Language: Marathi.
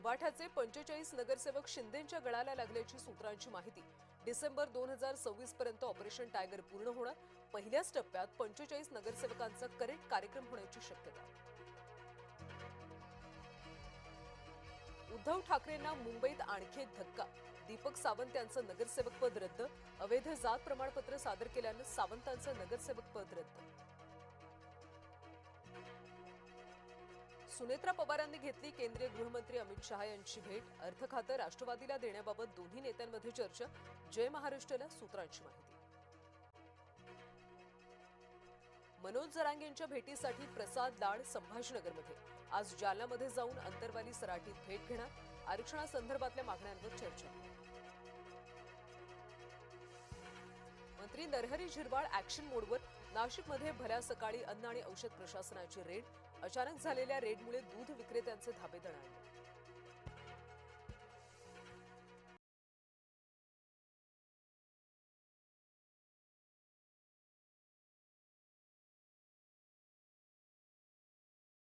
उभाठ्याचे 45 नगरसेवक शिंदेंच्या गळाला लागल्याची सूत्रांची माहिती। डिसेंबर 2026 पर्यंत ऑपरेशन टायगर पूर्ण होणार। पहिल्याच टप्प्यात 45 नगरसेवकांचा करेक्ट कार्यक्रम होण्याची शक्यता। उद्धव ठाकरेंना मुंबईत आणखी एक धक्का। दीपक सावंत यांचं नगरसेवक पद रद्द। अवैध जात प्रमाणपत्र सादर केल्यानं सावंतांचं नगरसेवक पद रद्द। सुनेत्रा पवारांनी घेतली केंद्रीय गृहमंत्री अमित शहा यांची भेट। अर्थ खातं राष्ट्रवादीला देण्याबाबत दोन्ही नेत्यांमध्ये चर्चा। जय महाराष्ट्राला सूत्रांची माहिती। मनोज जरांगेंच्या भेटीसाठी प्रसाद लाड संभाजीनगरमध्ये। आज जालनामध्ये जाऊन अंतरवाली सराटीत भेट घेणार। आरक्षणासंदर्भातल्या मागण्यांवर चर्चा। मंत्री नरहरी झिरवाळ ऍक्शन मोडवर। नाशिकमध्ये भल्या सकाळी अन्न आणि औषध प्रशासनाची रेड। अचानक झालेल्या रेडमुळे दूध विक्रेत्यांचे धाबे दणाणले।